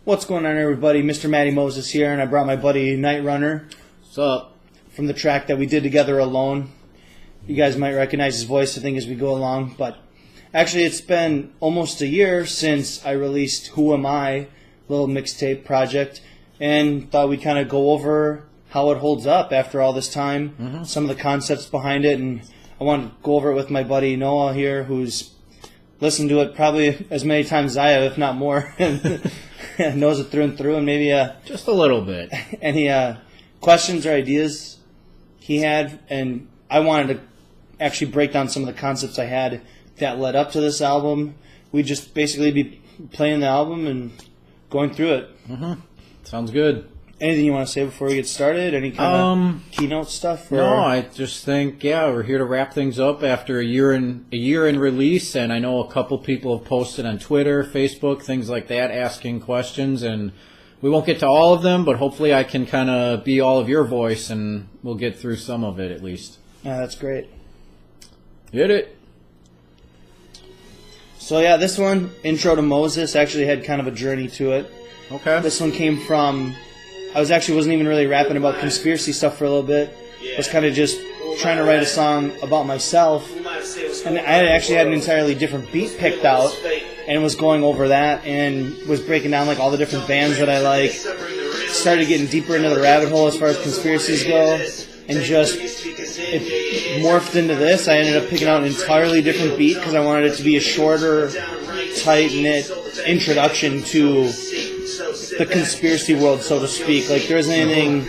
What's going on, everybody? Mr. Matty Moses here, and I brought my buddy Nite Runner. What's up? From the track that we did together alone. You guys might recognize his voice, I think, as we go along. But actually, it's been almost a year since I released Who Am I, little mixtape project, and thought we'd kind of go over how it holds up after all this time, some of the concepts behind it, and I want to go over it with my buddy Noah here, who's listened to it probably as many times as I have, if not more, and knows it through and through, and maybe just a little bit. Any questions or ideas he had, and I wanted to actually break down some of the concepts I had that led up to this album. We'd just basically be playing the album and going through it. Sounds good. Anything you want to say before we get started? Any kind of keynote stuff? Or? No, I just think we're here to wrap things up after a year in release, and I know a couple people have posted on Twitter, Facebook, things like that, asking questions, and we won't get to all of them, but hopefully I can kind of be all of your voice, and we'll get through some of it at least. Yeah, that's great. Hit it. So yeah, this one, Intro to Moses, actually had kind of a journey to it. Okay. This one came from, I wasn't even really rapping about conspiracy stuff for a little bit. I was kind of just trying to write a song about myself, and I actually had an entirely different beat picked out, and was going over that, and was breaking down like all the different bands that I like. Started getting deeper into the rabbit hole as far as conspiracies go, and just it morphed into this. I ended up picking out an entirely different beat because I wanted it to be a shorter, tight-knit introduction to the conspiracy world, so to speak. Like, there isn't anything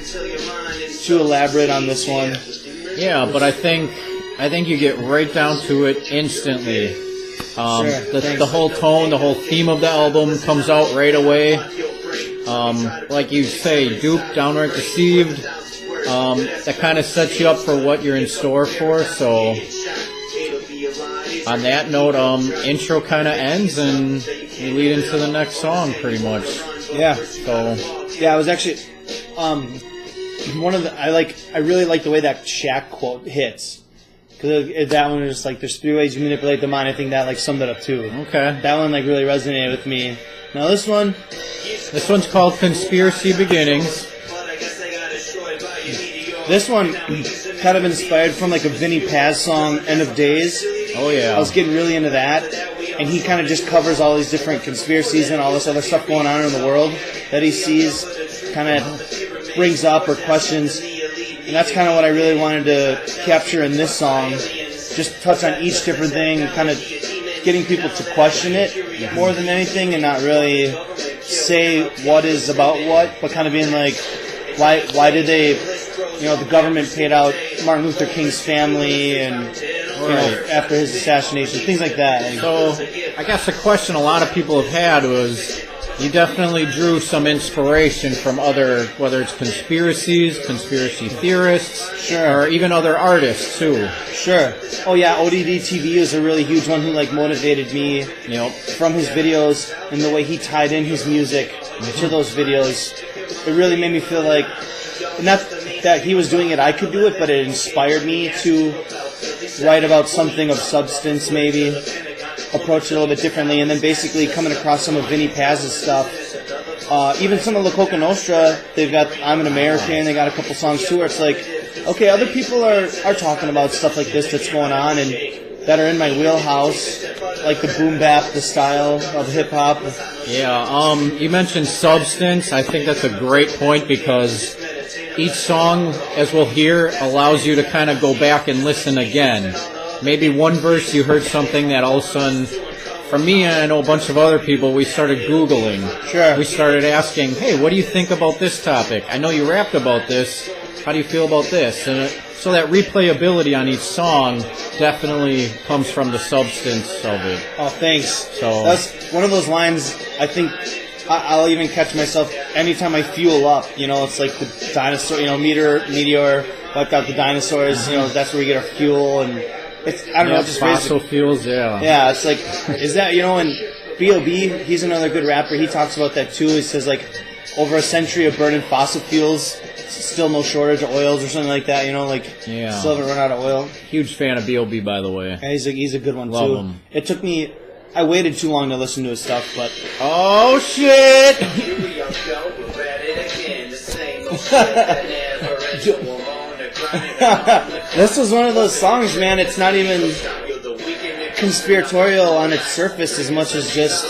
too elaborate on this one. Yeah, but I think you get right down to it instantly. The whole tone, the whole theme of the album comes out right away. Like you say, duped, downright deceived. That kind of sets you up for what you're in store for. So, on that note, intro kind of ends and we lead into the next song, pretty much. Yeah. So. Yeah, I was actually one of the I really like the way that Shaq quote hits, because that one is like, there's 3 ways you manipulate the mind. I think that like summed it up too. Okay. That one like really resonated with me. Now this one's called Conspiracy Beginnings. This one kind of inspired from like a Vinnie Paz song, End of Days. Oh yeah. I was getting really into that, and he kind of just covers all these different conspiracies and all this other stuff going on in the world that he sees, kind of brings up or questions, and that's kind of what I really wanted to capture in this song. Just touch on each different thing, kind of getting people to question it more than anything, and not really say what is about what, but kind of being like, why did they, the government paid out Martin Luther King's family, and after his assassination, things like that. So, I guess the question a lot of people have had was, you definitely drew some inspiration from other, whether it's conspiracy theorists, or even other artists too. Sure. Oh yeah, ODD TV is a really huge one who like motivated me, from his videos and the way he tied in his music to those videos. It really made me feel like, not that he was doing it, I could do it, but it inspired me to write about something of substance, maybe approach it a little bit differently, and then basically coming across some of Vinnie Paz's stuff. Even some of La Coca Nostra, they've got I'm an American, they got a couple songs too where it's like, okay, other people are talking about stuff like this that's going on and that are in my wheelhouse, like the boom bap, the style of hip hop. Yeah, you mentioned substance. I think that's a great point because each song, as we'll hear, allows you to kind of go back and listen again. Maybe one verse you heard something that all of a sudden, for me and I know a bunch of other people, we started Googling. Sure. We started asking, hey, what do you think about this topic? I know you rapped about this. How do you feel about this? And so that replayability on each song definitely comes from the substance of it. Oh, thanks. So that's one of those lines I think I'll even catch myself anytime I fuel up. It's like the dinosaur, meteor wiped out the dinosaurs. That's where we get our fuel, and it's, I don't know, just fossil fuels, Yeah, it's like, is that, and B.O.B., he's another good rapper. He talks about that too. He says, like, over a century of burning fossil fuels, still no shortage of oils or something like that, still haven't run out of oil. Huge fan of B.O.B., by the way. Yeah, he's a good one, Love too. him. It took me I waited too long to listen to his stuff, but oh shit! This was one of those songs, man. It's not even conspiratorial on its surface as much as just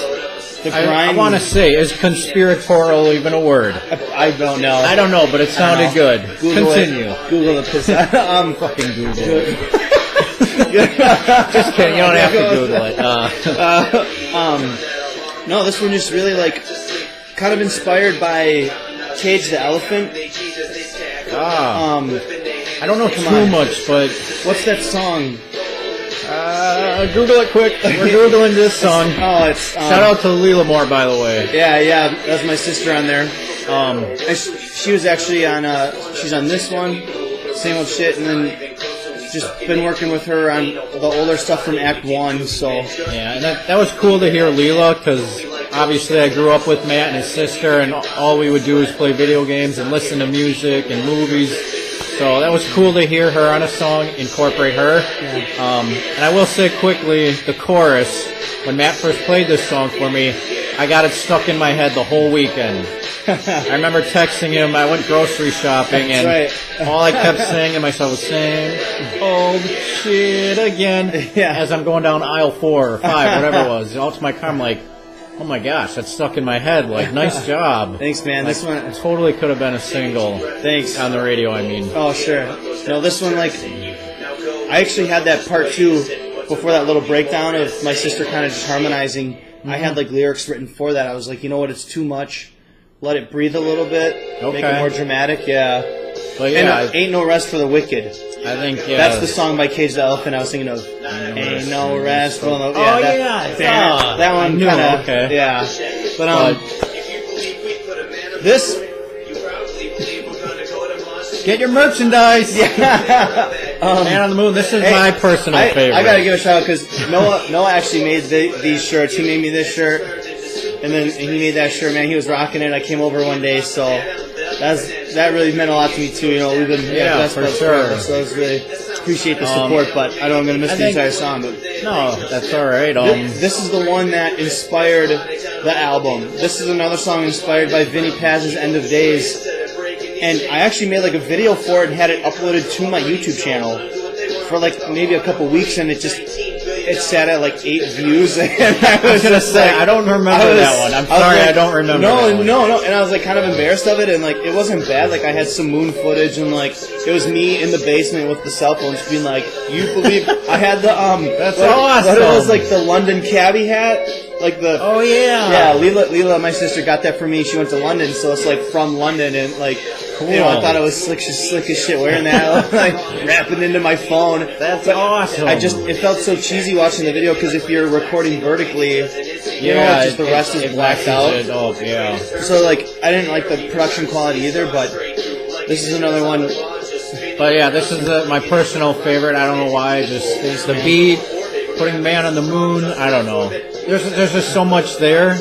the grind. I want to say, is conspiratorial even a word? I don't know. I don't know, but it sounded good. Google Continue. It. Google the piss. Fucking Google it. Just kidding. You don't have to Google it. No, this one just really like kind of inspired by Cage the Elephant. I don't know too much, but what's that song? Google it quick. We're Googling this song. It's shout out to Leela Moore, by the way. Yeah, that's my sister on there. And she was actually on. She's on this one, same old shit, and then just been working with her on the older stuff from Act 1. So yeah, and that was cool to hear Leela, because obviously I grew up with Matt and his sister, and all we would do is play video games and listen to music and movies. So that was cool to hear her on a song, incorporate her. Yeah. And I will say quickly, the chorus, when Matt first played this song for me, I got it stuck in my head the whole weekend. I remember texting him, I went grocery shopping, and all I kept saying to myself was saying, old shit again, as I'm going down aisle 4 or 5, whatever it was. Out to my car, I'm like, oh my gosh, that's stuck in my head. Like, nice job. Thanks, man. Like, this one totally could have been a single. Thanks. On the radio, I mean. Oh, sure. No, this one, like, I actually had that part too before that little breakdown of my sister kind of just harmonizing. Mm-hmm. I had like lyrics written for that. I was like, you know what? It's too much. Let it breathe a little bit. Okay. Make it more dramatic. Yeah. But yeah, and Ain't No Rest for the Wicked. I think that's the song by Cage the Elephant I was thinking of. Ain't No Rest for the that one kind of okay. Yeah. But this get your merchandise. Man on the Moon. This is my personal favorite. I gotta give a shout out because Noah actually made these shirts. He made me this shirt, and then he made that shirt. Man, he was rocking it. I came over one day, so that really meant a lot to me too. You know, we've been best for buds sure. Forever, so it's really appreciate the support. But I know I'm gonna miss the entire song. But no, that's all right. This is the one that inspired the album. This is another song inspired by Vinnie Paz's End of Days. And I actually made like a video for it and had it uploaded to my YouTube channel for like maybe a couple weeks, and it sat at like 8 views. And I was gonna say, I don't remember that one. I'm sorry, I don't remember. No. And I was like kind of embarrassed of it, and like it wasn't bad. Like I had some moon footage, and like it was me in the basement with the cell phone, just being like, "You believe?" I had the That's awesome. What it was like the London cabbie hat. Like the Leela, my sister got that for me. She went to London, so it's like from London, and like cool. You know, I thought it was slick as shit wearing that, like wrapping into my phone. That's awesome. It felt so cheesy watching the video because if you're recording vertically, you know, just the rest is blacked out. Yeah. So like I didn't like the production quality either, but this is another one. But yeah, this is my personal favorite. I don't know why. Just the beat, putting Man on the Moon. I don't know. There's just so much there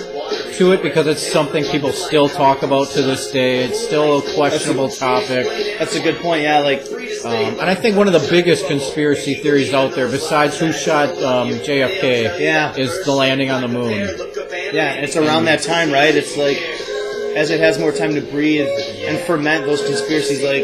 to it because it's something people still talk about to this day. It's still a questionable topic. That's a good point. Yeah, like, and I think one of the biggest conspiracy theories out there, besides who shot JFK, is the landing on the moon. Yeah, it's around that time, right? It's like as it has more time to breathe and ferment, those conspiracies, like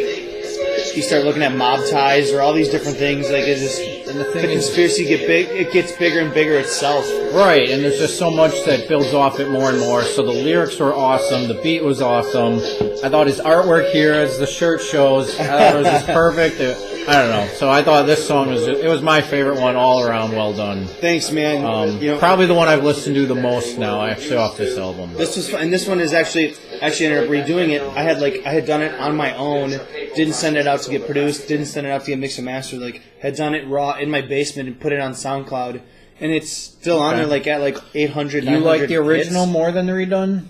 you start looking at mob ties or all these different things, like it just. And the conspiracy gets bigger and bigger itself. Right, and there's just so much that builds off it more and more. So the lyrics were awesome, the beat was awesome. I thought his artwork here, as the shirt shows, I thought it was just perfect. I don't know. So I thought this song was my favorite one all around. Well done. Thanks, man. Probably the one I've listened to the most now, actually, off this album. This was fun. And this one is actually ended up redoing it. I had done it on my own. Didn't send it out to get produced. Didn't send it out to get mixed and mastered. Like had done it raw in my basement and put it on SoundCloud, and it's still on there like at like 800. You like the original more than the redone?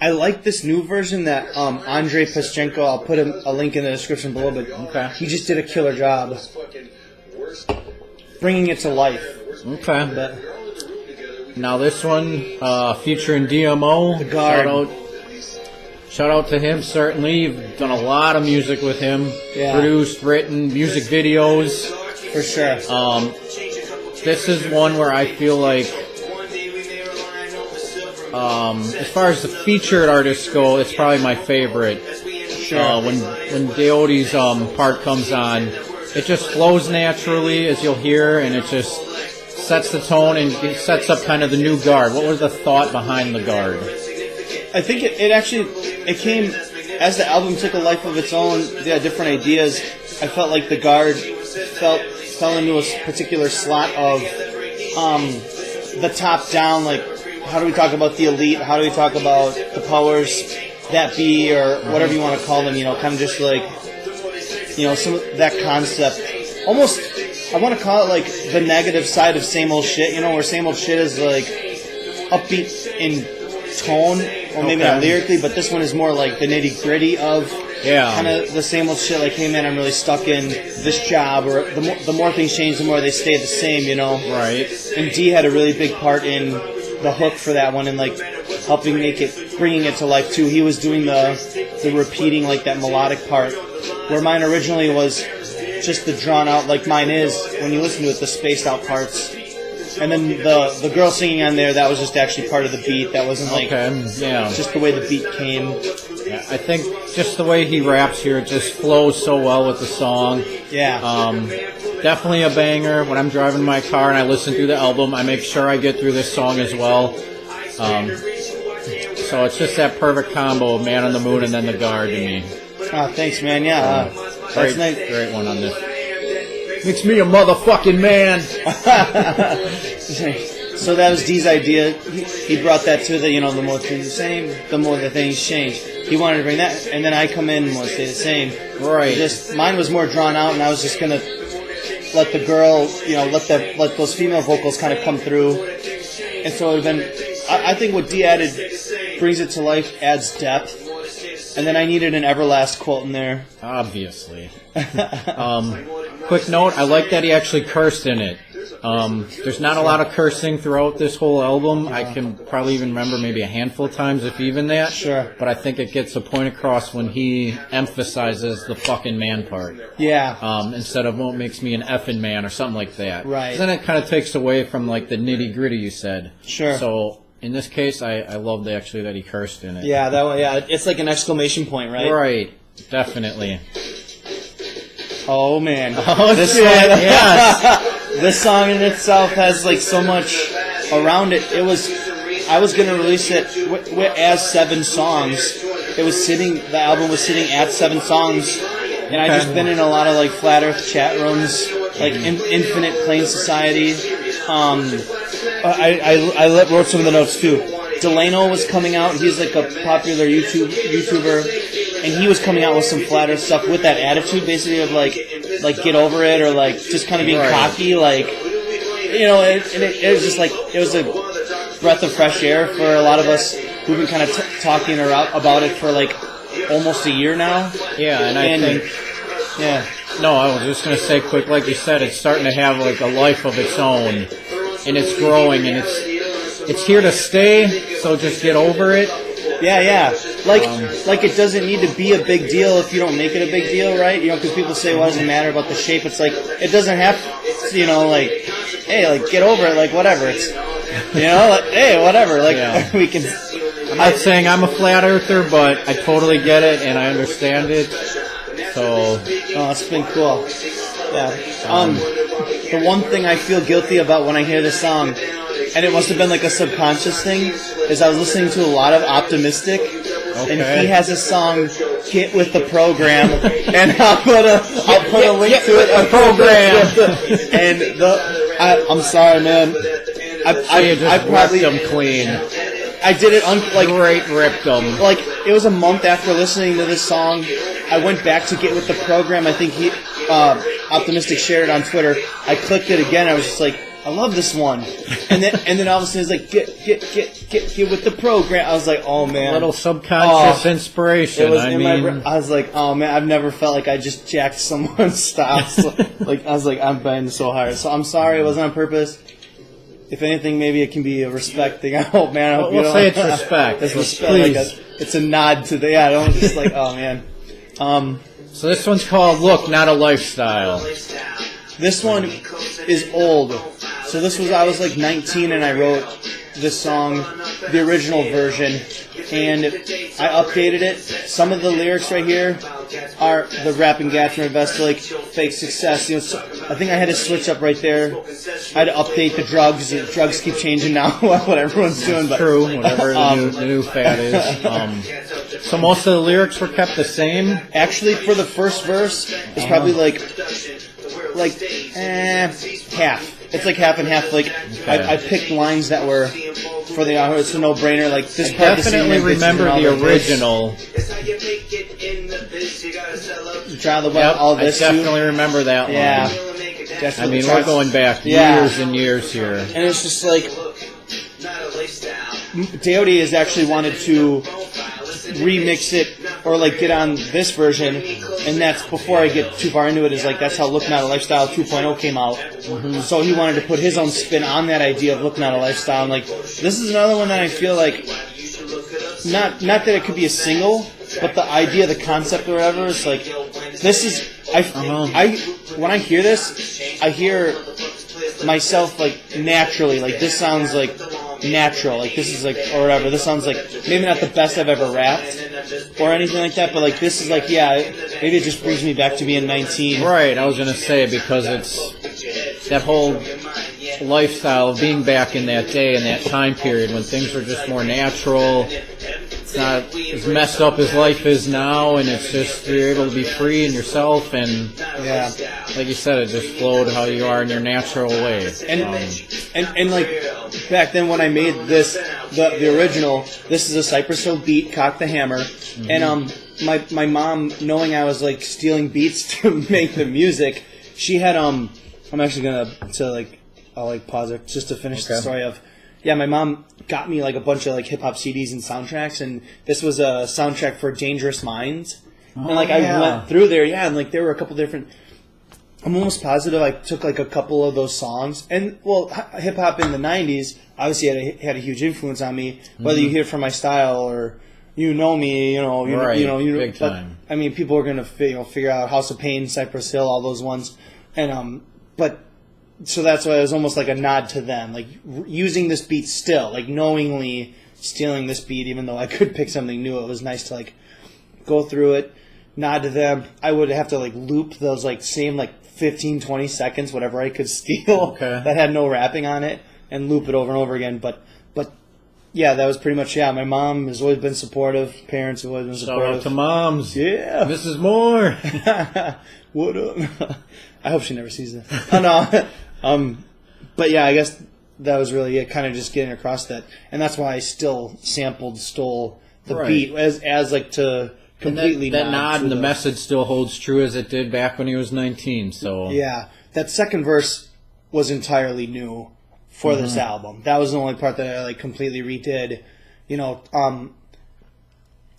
I like this new version that Andrei Paschenko. I'll put a link in the description below. But he just did a killer job bringing it to life. Okay. But now this one, featuring DMO. The Guard. Shout out to him, certainly. You've done a lot of music with him. Yeah. Produced, written, music videos. For sure. This is one where I feel like As far as the featured artists go, it's probably my favorite. Sure. When Deody's part comes on, it just flows naturally, as you'll hear, and it just sets the tone and it sets up kind of the new guard. What was the thought behind the guard? I think it came as the album took a life of its own. They had different ideas. I felt like the guard fell into a particular slot of the top down, like how do we talk about the elite? How do we talk about the powers that be, or whatever you want to call them? You know, kind of just like, you know, some of that concept. Almost, I want to call it like the negative side of same old shit. You know, where same old shit is like upbeat in tone, or maybe not lyrically, but this one is more like the nitty gritty of kind of the same old shit. Like, hey man, I'm really stuck in this job, or the more things change, the more they stay the same. You know, right? And D had a really big part in the hook for that one, and like helping bringing it to life too. He was doing the repeating, like that melodic part, where mine originally was just the drawn out, like mine is when you listen to it, the spaced out parts. And then the girl singing on there, that was just actually part of the beat. That wasn't like just the way the beat came. Yeah, I think just the way he raps here, it just flows so well with the song. Yeah. Definitely a banger. When I'm driving my car and I listen through the album, I make sure I get through this song as well. So it's just that perfect combo of Man on the Moon and then the guard to me. Oh, thanks, man. Yeah. That's nice. Great one on this. Makes me a motherfucking man. So that was D's idea. He brought that to the more things the same, the more the things change. He wanted to bring that, and then I come in and want to stay the same. Right. Just mine was more drawn out, and I was just gonna let the girl, let those female vocals kind of come through. And so it would have been. I think what D added brings it to life, adds depth. And then I needed an Everlast quote in there. Obviously. Quick note, I like that he actually cursed in it. There's not a lot of cursing throughout this whole album. I can probably even remember maybe a handful of times, if even that. Sure. But I think it gets a point across when he emphasizes the fucking man part. Yeah. Instead of what makes me an effing man or something like that. Right. Then it kind of takes away from like the nitty gritty you said. Sure. So in this case, I loved actually that he cursed in it. Yeah, that one. Yeah, it's like an exclamation point, right? Right. Definitely. Oh man. Oh this shit. One, Yes. This song in itself has like so much around it. I was gonna release it as 7 songs. The album was sitting at 7 songs, and I just been in a lot of like flat Earth chat rooms, like Infinite Plane Society. I wrote some of the notes too. Delano was coming out. He's like a popular YouTuber, and he was coming out with some flat Earth stuff with that attitude, basically of like get over it, or like just kind of being cocky, like it was just like it was a breath of fresh air for a lot of us who've been kind of talking about it for like almost a year now. Yeah, and I think. Yeah. No, I was just going to say quick, like you said, it's starting to have like a life of its own, and it's growing, and it's here to stay, so just get over it. Yeah. Like it doesn't need to be a big deal if you don't make it a big deal, right? Because people say, well, it doesn't matter about the shape. It's like, it doesn't have to, hey, like, get over it, like, whatever. It's, like, hey, whatever. Like, we can... I'm not saying I'm a flat earther, but I totally get it, and I understand it. So... Oh, it's been cool. Yeah. The one thing I feel guilty about when I hear this song, and it must have been like a subconscious thing, is I was listening to a lot of Optimistic, and he has a song, Get With The Program, and I'll put a link to it. A program! And I'm sorry, man. I probably ripped them clean. I did it Great ripped them. Like, it was a month after listening to this song. I went back to Get With The Program. I think Optimistic shared it on Twitter. I clicked it again. I was just like, I love this one. And then all of a sudden it's like, get with the program. I was like, oh man. A little subconscious inspiration. I was like, oh man, I've never felt like I just jacked someone's stops. Like, I was like, I'm banging so hard. So I'm sorry, it wasn't on purpose. If anything, maybe it can be a respect thing. I hope, man. I hope we'll say it's respect. It's respect. Please. It's a nod to the. I don't just like. Oh man. So this one's called "Look, Not a Lifestyle." This one is old. So I was like 19, and I wrote this song, the original version, and I updated it. Some of the lyrics right here are the rapping gats from my best, like fake success. You know, so I think I had to switch up right there. I had to update the drugs. The drugs keep changing now, what everyone's doing. But true, whatever the new fad is. So most of the lyrics were kept the same. Actually, for the first verse, it's probably like half. It's like half and half. Like I picked lines that were for the it's a no-brainer. Like this I part. Definitely remember the original. Try the well, all this. I definitely remember that one. Yeah. I mean, we're going back years and years here. And it's just like Deody has actually wanted to remix it or like get on this version, and that's before I get too far into it. Is like that's how Look Not a Lifestyle 2.0 came out. So he wanted to put his own spin on that idea of Look Not a Lifestyle. And like this is another one that I feel like not that it could be a single, but the idea, the concept or whatever is like this is I when I hear this, I hear myself like naturally, like this sounds like natural, like this is like or whatever. This sounds like maybe not the best I've ever rapped or anything like that, but like this is like maybe it just brings me back to being 19. Right, I was gonna say because it's that whole lifestyle of being back in that day and that time period when things were just more natural. It's not as messed up as life is now, and it's just you're able to be free in yourself, and like you said, it just flowed how you are in your natural way. And like back then when I made this, the original, this is a Cypress Hill beat, Cock the Hammer, and my mom, knowing I was like stealing beats to make the music, she had I'm actually I'll pause it just to finish the story of. Yeah, my mom got me like a bunch of like hip hop CDs and soundtracks, and this was a soundtrack for Dangerous Minds. And like I went through there, and like there were a couple different. I'm almost positive I took like a couple of those songs, and well, hip hop in the '90s obviously had a huge influence on me. Whether you hear it from my style or you know me, big time. I mean, people are gonna figure out House of Pain, Cypress Hill, all those ones, and but. So that's why it was almost like a nod to them, like using this beat still, like knowingly stealing this beat, even though I could pick something new. It was nice to like go through it, nod to them. I would have to like loop those like same like 15, 20 seconds, whatever I could steal that had no rapping on it, and loop it over and over again. But yeah, that was pretty much My mom has always been supportive. Parents have always been supportive. Shout out to moms. Yeah, Mrs. Moore. What up? I hope she never sees this. Oh no. But yeah, I guess that was really it, kind of just getting across that. And that's why I still stole the beat as like to completely that nod and the message still holds true as it did back when he was 19. So yeah, that second verse was entirely new for this album. That was the only part that I like completely redid.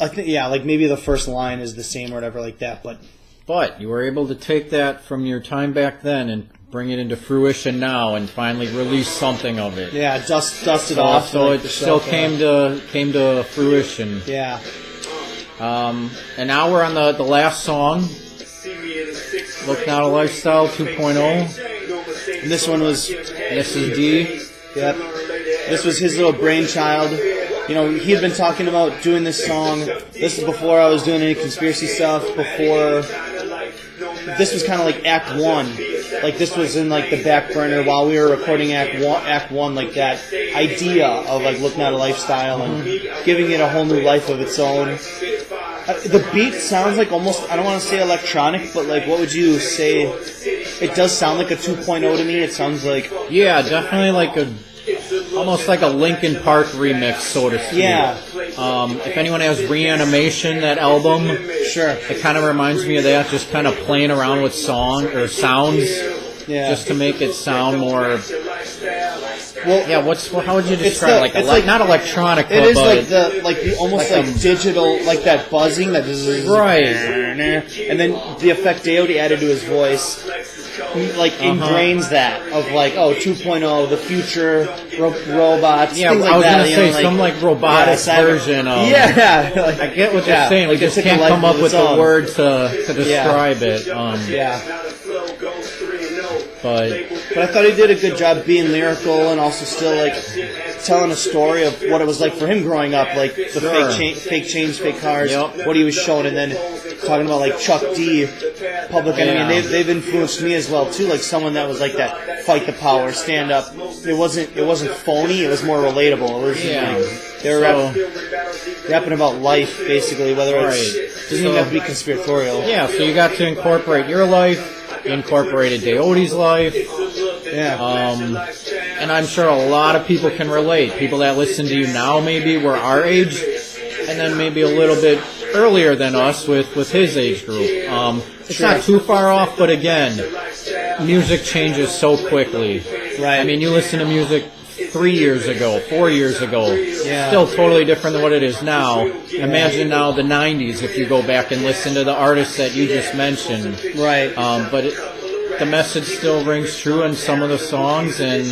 I think like maybe the first line is the same or whatever like that, but you were able to take that from your time back then and bring it into fruition now and finally release something of it. Yeah, dust it off. So it still came to fruition. Yeah. And now we're on the last song, Look Not a Lifestyle 2.0. And this one was S&D. Yep. This was his little brainchild. He had been talking about doing this song. This is before I was doing any conspiracy stuff. Before this was kind of like Act 1. Like this was in like the back burner while we were recording Act 1. Like that idea of like Look Not a Lifestyle and giving it a whole new life of its own. The beat sounds like almost, I don't want to say electronic, but like what would you say? It does sound like a 2.0 to me. It sounds like... Yeah, definitely like almost like a Linkin Park remix, so to speak. Yeah. If anyone has Reanimation, that album, sure, it kind of reminds me of that, just kind of playing around with sounds, just to make it sound more... Well, yeah. How would you describe it? Like not electronic, it is but like the almost like digital, like that buzzing that is right. And then the effect Deody added to his voice, like ingrains that of like 2.0, the future, robots. Yeah, things like I was gonna say some like robotic version of. Yeah, like, I get what you're saying. We just can't come up with the word to describe it. But I thought he did a good job being lyrical and also still like telling a story of what it was like for him growing up, like the Sure. fake chains, fake cars, Yep. what he was showing, and then talking about like Chuck D, Public Enemy, and Yeah. they've influenced me as well too, like someone that was like that fight the power, stand up. It wasn't phony, it was more relatable. It was Yeah. they were rapping about life basically, whether it's Right. doesn't even have to be conspiratorial. Yeah, so you got to incorporate your life, you incorporated Deoti's life, Yeah. and I'm sure a lot of people can relate. People that listen to you now maybe were our age, and then maybe a little bit earlier than us with his age group. It's Sure. not too far off, but again, music changes so quickly. Right. I mean, you listen to music 3 years ago, 4 years ago, Yeah. still totally different than what it is now. Imagine now the 90s if you go back and listen to the artists that you just mentioned. Right. But the message still rings true in some of the songs, and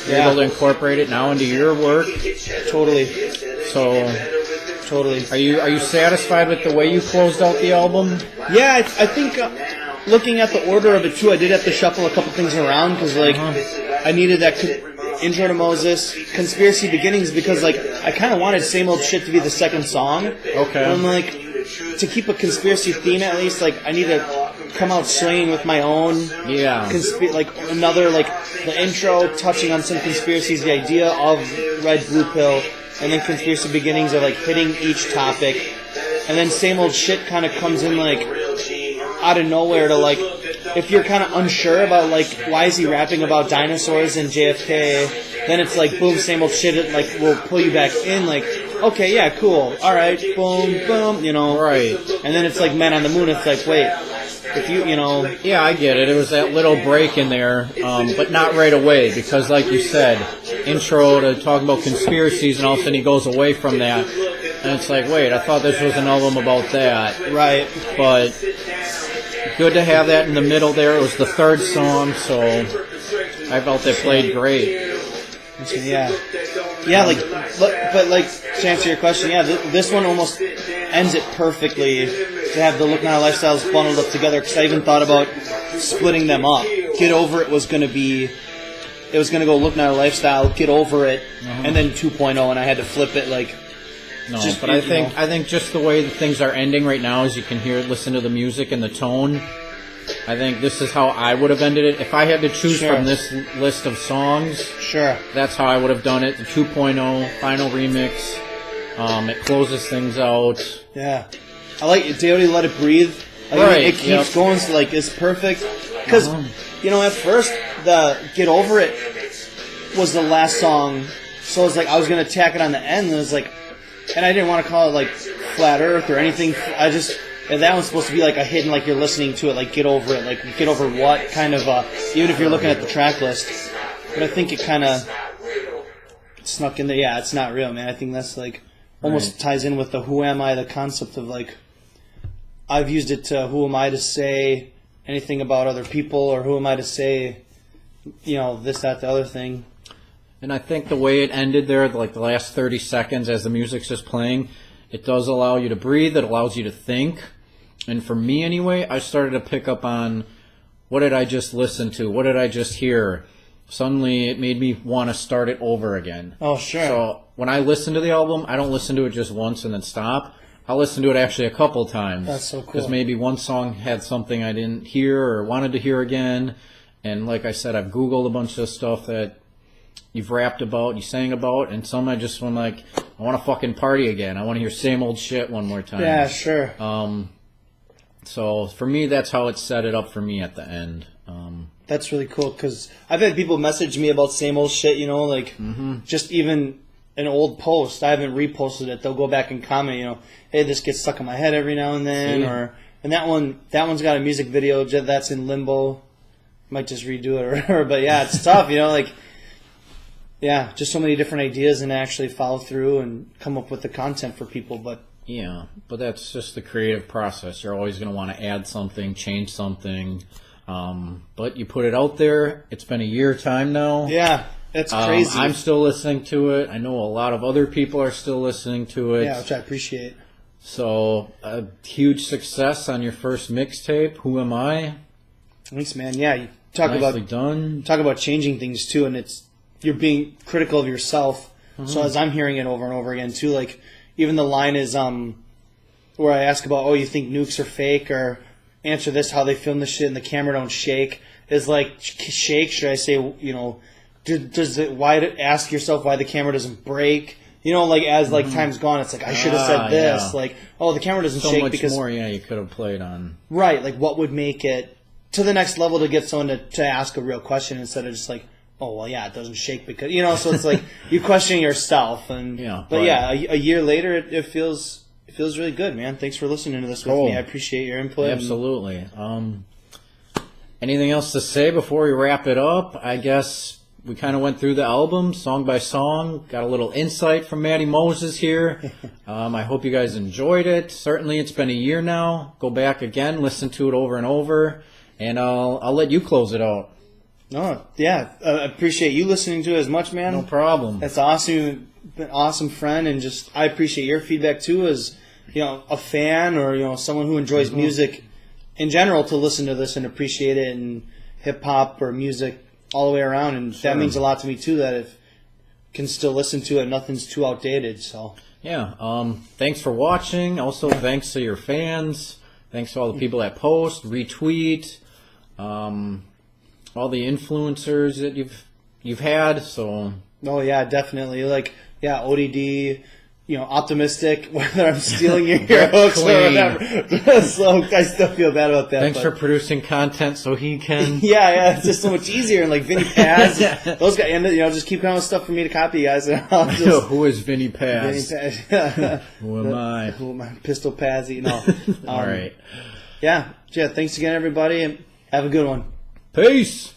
you're able to incorporate it now into your work. Totally. So, Totally. are you satisfied with the way you closed out the album? Yeah, I think looking at the order of it too, I did have to shuffle a couple things around because like I needed that intro to Moses, Conspiracy Beginnings, because like I kind of wanted Same Old Shit to be the second song. Okay. And I'm like, to keep a conspiracy theme at least, like I need to come out swinging with my own. Yeah. Like another like the intro touching on some conspiracies, the idea of Red Blue Pill, and then Conspiracy Beginnings are like hitting each topic, and then Same Old Shit kind of comes in like out of nowhere to like if you're kind of unsure about like why is he rapping about dinosaurs and JFK, then it's like boom, Same Old Shit, it like will pull you back in like okay, yeah, cool, all right, boom, boom, you know, Right. and then it's like Man on the Moon, it's like wait, if you know. Yeah, I get it. It was that little break in there, but not right away, because like you said, intro to talking about conspiracies, and all of a sudden he goes away from that, and it's like, wait, I thought this was an album about that. Right. But good to have that in the middle there. It was the third song, so I felt they played great. Yeah. Yeah, like, but like, to answer your question, yeah, this one almost ends it perfectly to have the Look Now Lifestyles bundled up together, because I even thought about splitting them up. Get Over It was going to be, it was going to go Look Now Lifestyle, Get Over It, and then 2.0, and I had to flip it, like, No, just, but I think just the way that things are ending right now, as you can hear, listen to the music and the tone, I think this is how I would have ended it. If I had to choose Sure. from this list of songs, sure. that's how I would have done it. The 2.0 final remix. It closes things out. Yeah. I like it. Deody Let It Breathe. Like, Right, it keeps yep. going, so like, it's perfect. Because, you know, at first, the Get Over It was the last song, so it was like, I was going to tack it on the end, and it was like, and I didn't want to call it, like, Flat Earth or anything. I just, and that one's supposed to be like a hidden, like you're listening to it, like Get Over It, like Get Over What, kind of, even if you're looking at the track list. But I think it kind of snuck in there. Yeah, it's not real, man. I think that's like, almost ties in with the Who Am I, the concept of like, I've used it to who am I to say anything about other people, or who am I to say, you know, this, that, the other thing. And I think the way it ended there, like the last 30 seconds as the music's just playing, it does allow you to breathe, it allows you to think. And for me anyway, I started to pick up on, what did I just listen to? What did I just hear? Suddenly it made me want to start it over again. Oh, sure. So when I listen to the album, I don't listen to it just once and then stop. I'll listen to it actually a couple times. That's so cool. Because maybe one song had something I didn't hear or wanted to hear again. And like I said, I've Googled a bunch of stuff that you've rapped about, you sang about, and some I just went like, I want to fucking party again. I want to hear Same Old Shit one more time. Yeah, sure. So for me, that's how it set it up for me at the end. That's really cool, because I've had people message me about Same Old Shit, you know, like, just even an old post. I haven't reposted it. They'll go back and comment, you know, hey, this gets stuck in my head every now and then, and that one's got a music video that's in limbo. Might just redo it or whatever, but yeah, it's tough, you know, like, yeah, just so many different ideas, and actually follow through and come up with the content for people, but Yeah, but that's just the creative process. You're always going to want to add something, change something, but you put it out there. It's been a year time now. yeah, that's crazy. I'm still listening to it. I know a lot of other people are still listening to it. Yeah, which I appreciate. So, a huge success on your first mixtape, Who Am I? Thanks, man. Yeah, you talk Nicely about done. changing things too, and you're being critical of yourself So as I'm hearing it over and over again too, like even the line is where I ask about, oh, you think nukes are fake, or answer this, how they film the shit and the camera don't shake, is like shake. Should I say, you know, ask yourself why the camera doesn't break? You know, like as like time's gone, it's like I should have said this. Yeah. Like, oh, the camera doesn't So shake much because more. Yeah, you could have played on. Right, like what would make it to the next level to get someone to ask a real question instead of just like, oh well, yeah, it doesn't shake because, you know. So it's like you questioning yourself, and but yeah, a year later, it feels really good, man. Thanks for listening to this with me. I appreciate your input. Absolutely. Anything else to say before we wrap it up? I guess we kind of went through the album song by song, got a little insight from Matty Moses here. I hope you guys enjoyed it. Certainly, it's been a year now. Go back again, listen to it over and over, and I'll let you close it out. No, yeah, I appreciate you listening to it as much, man. No problem. That's awesome. You've been an awesome friend, and just I appreciate your feedback too, as you know, a fan or, you know, someone who enjoys music in general, to listen to this and appreciate it, and hip hop or music all the way around, and that means a lot to me too. That if can still listen to it, nothing's too outdated. So yeah, thanks for watching. Also, thanks to your fans. Thanks to all the people that post, retweet. All the influencers that you've had. So oh yeah, definitely. Like yeah, ODD, you know, optimistic. Whether I'm stealing your hooks or whatever, so I still feel bad about that. Thanks for producing content so he can. yeah, it's just so much easier. And like Vinny Paz, those guys, and you know, just keep coming with stuff for me to copy, guys. And I'll just, who is Vinny Paz? Vinny Paz. Who am I? Who am I? Pistol Pazzy. No. All right. Yeah. Thanks again, everybody, and have a good one. Peace.